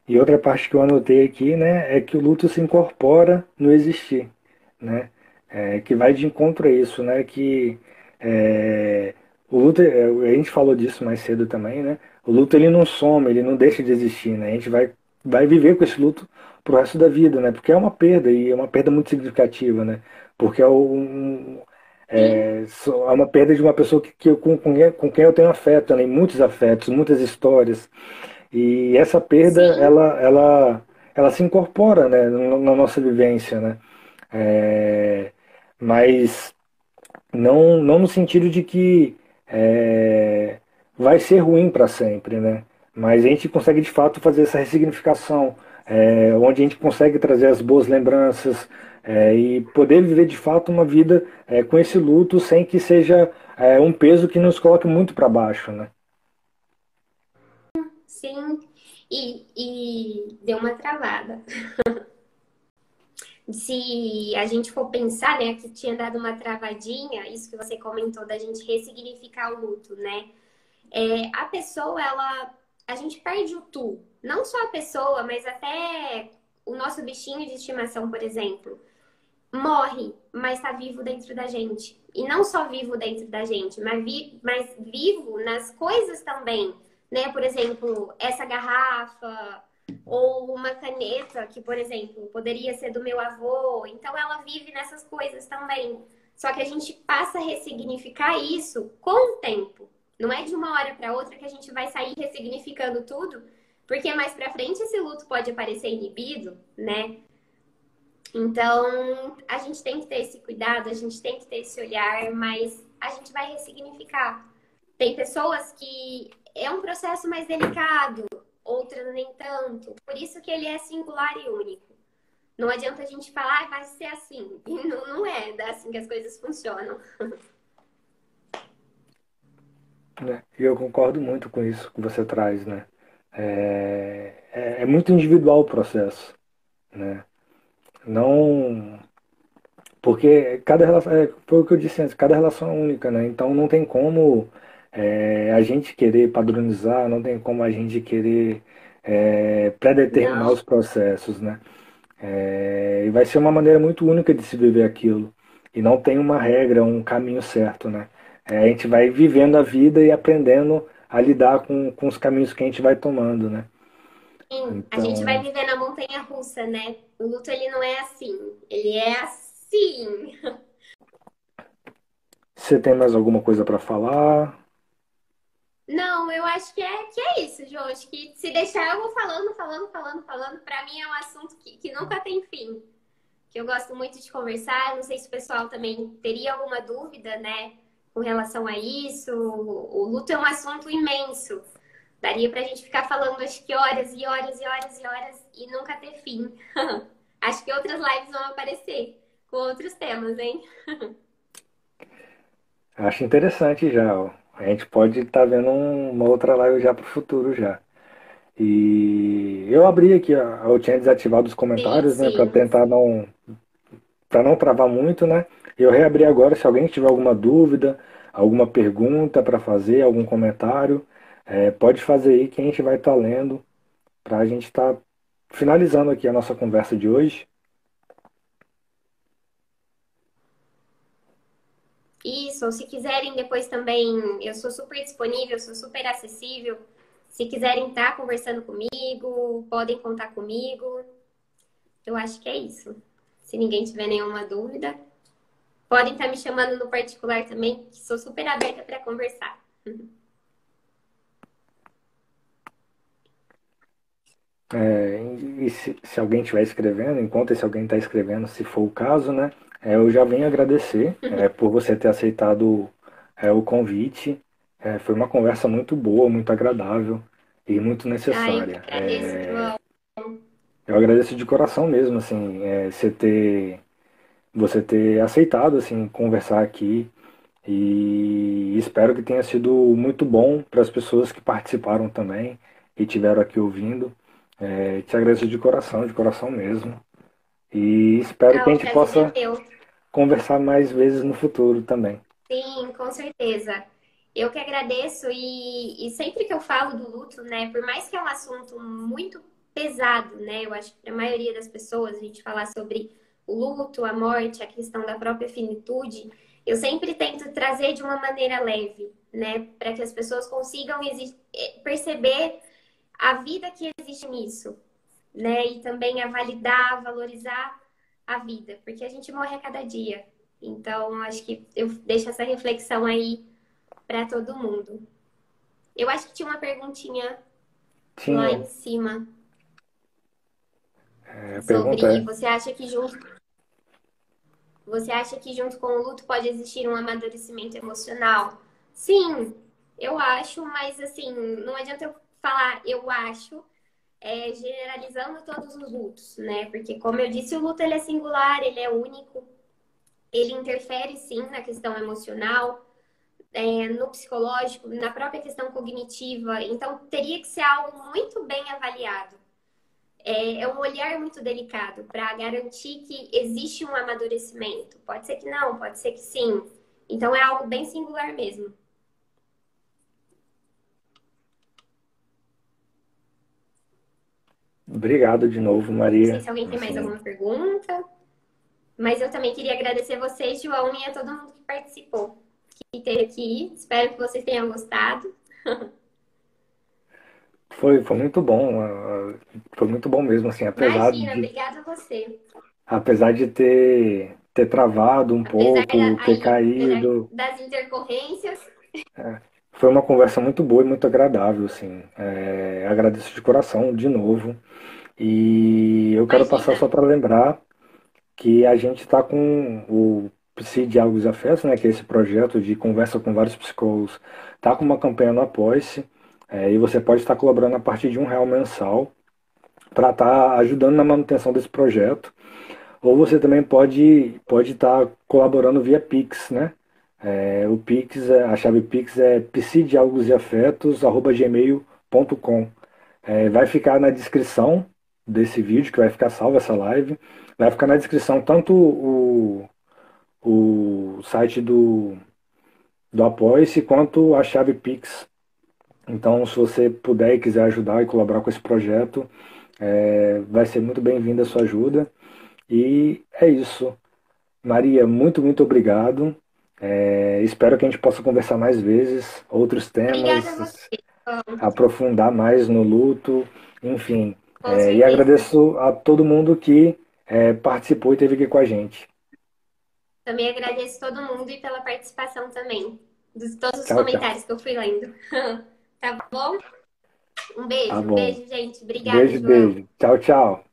E outra parte que eu anotei aqui, né, é que o luto se incorpora no existir, né? Que vai de encontro a isso, né? Que o luto, a gente falou disso mais cedo também, né? O luto ele não some, ele não deixa de existir, né? A gente vai vai viver com esse luto pro resto da vida, né? Porque é uma perda, e é uma perda muito significativa, né? Porque Sim, é uma perda de uma pessoa com quem eu tenho afeto, né? Muitos afetos, muitas histórias. E essa perda, sim. ela se incorpora, né, na nossa vivência, né? É, mas não no sentido de que é, vai ser ruim para sempre, né? Mas a gente consegue de fato fazer essa ressignificação, onde a gente consegue trazer as boas lembranças, e poder viver de fato uma vida com esse luto sem que seja um peso que nos coloque muito para baixo, né? Sim, e deu uma travada. Se a gente for pensar, né, que tinha dado uma travadinha, isso que você comentou da gente ressignificar o luto, né? A pessoa, a gente perde o tu. Não só a pessoa, mas até o nosso bichinho de estimação, por exemplo, morre, mas está vivo dentro da gente. E não só vivo dentro da gente, mas vivo nas coisas também, né? Por exemplo, essa garrafa ou uma caneta que, por exemplo, poderia ser do meu avô. Então ela vive nessas coisas também. Só que a gente passa a ressignificar isso com o tempo. Não é de uma hora para outra que a gente vai sair ressignificando tudo, porque mais para frente esse luto pode aparecer inibido, né? Então, a gente tem que ter esse cuidado, a gente tem que ter esse olhar, mas a gente vai ressignificar. Tem pessoas que é um processo mais delicado, outras nem tanto. Por isso que ele é singular e único. Não adianta a gente falar, vai ser assim. E não é assim que as coisas funcionam. Né? E eu concordo muito com isso que você traz, né? É muito individual o processo, né? Não, porque cada relação, foi o que eu disse antes, cada relação é única, né? Então não tem como a gente querer padronizar, não tem como a gente querer predeterminar Não, os processos, né? E vai ser uma maneira muito única de se viver aquilo. E não tem uma regra, um caminho certo, né? A gente vai vivendo a vida e aprendendo a lidar com os caminhos que a gente vai tomando, né? sim, a gente vai Então, viver na montanha russa, né? O luto, ele não é assim. Ele é assim. você tem mais alguma coisa para falar? Não, eu acho que é isso, Jô. Acho que se deixar, eu vou falando, falando, falando, falando. Pra mim é um assunto que nunca tem fim. Que eu gosto muito de conversar. Não sei se o pessoal também teria alguma dúvida, né, com relação a isso. O luto é um assunto imenso. Daria pra gente ficar falando, acho que horas e horas e horas e horas e nunca ter fim. Acho que outras lives vão aparecer com outros temas, hein? Acho interessante já, ó. A gente pode estar vendo uma outra live já para o futuro já. E eu abri aqui, ó, eu tinha desativado os Sim, comentários, né, para sim. tentar para não travar muito, né? Eu reabri agora, se alguém tiver alguma dúvida, alguma pergunta para fazer, algum comentário, pode fazer aí que a gente vai estar lendo para a gente estar finalizando aqui a nossa conversa de hoje. Isso, ou se quiserem depois também, eu sou super disponível, sou super acessível. Se quiserem estar conversando comigo, podem contar comigo. Eu acho que é isso. Se ninguém tiver nenhuma dúvida, podem estar me chamando no particular também, que sou super aberta para conversar. E se alguém estiver escrevendo, enquanto esse alguém está escrevendo, se for o caso, né? Eu já venho agradecer por você ter aceitado o convite. Foi uma conversa muito boa, muito agradável e muito Ah, eu que necessária. agradeço, João. Eu agradeço de coração mesmo, assim, você ter aceitado, assim, conversar aqui e espero que tenha sido muito bom para as pessoas que participaram também e tiveram aqui ouvindo. Te agradeço de coração mesmo. E espero que a Ah, o gente prazer é possa meu. conversar mais vezes no futuro também. Sim, com certeza. Eu que agradeço e sempre que eu falo do luto, né, por mais que é um assunto muito pesado, né, eu acho que para a maioria das pessoas a gente falar sobre o luto, a morte, a questão da própria finitude, eu sempre tento trazer de uma maneira leve, né, para que as pessoas consigam perceber a vida que existe nisso. né? E também a validar, valorizar a vida, porque a gente morre a cada dia. Então, acho que eu deixo essa reflexão aí para todo mundo. Eu acho que tinha uma perguntinha lá Tinha, em cima a pergunta sobre é, você acha que junto com o luto pode existir um amadurecimento emocional? Sim, eu acho, mas assim, não adianta eu falar eu acho, generalizando todos os lutos, né? Porque, como eu disse, o luto ele é singular, ele é único, ele interfere sim na questão emocional, no psicológico, na própria questão cognitiva. Então, teria que ser algo muito bem avaliado. É um olhar muito delicado para garantir que existe um amadurecimento. Pode ser que não, pode ser que sim. Então, é algo bem singular mesmo. obrigado de novo, Não sei Maria. se alguém tem mais Assim, alguma pergunta, mas eu também queria agradecer vocês, João, e a todo mundo que participou, que esteve aqui. Espero que vocês tenham gostado. foi muito bom, foi muito bom mesmo, assim, Imagina, obrigada a você. apesar de ter travado um pouco, ter Apesar caído, das intercorrências, foi uma conversa muito boa e muito agradável, assim. Agradeço de coração, de novo. E eu quero passar imagina. só para lembrar que a gente está com o Psi Diálogos e Afetos, né, que é esse projeto de conversa com vários psicólogos, está com uma campanha no Apoia-se, e você pode estar colaborando a partir de R$ 1 mensal para estar ajudando na manutenção desse projeto. Ou você também pode estar colaborando via Pix, né? O Pix, a chave Pix é psidialogosafetos@gmail.com. Vai ficar na descrição desse vídeo, que vai ficar salvo essa live. Vai ficar na descrição tanto o site do Apoia-se quanto a chave Pix. Então, se você puder e quiser ajudar e colaborar com esse projeto, vai ser muito bem-vinda a sua ajuda. E é isso. Maria, muito obrigado. Espero que a gente possa conversar mais vezes, outros Obrigada a temas, você, aprofundar mais no luto, enfim. com E certeza. agradeço a todo mundo que participou e esteve aqui com a gente. Também agradeço todo mundo e pela participação também, de todos os Tchau, tchau. comentários que eu fui lendo. Tá bom? Tá Um bom. beijo, gente. Obrigada, Beijo, João. beijo. Tchau, tchau.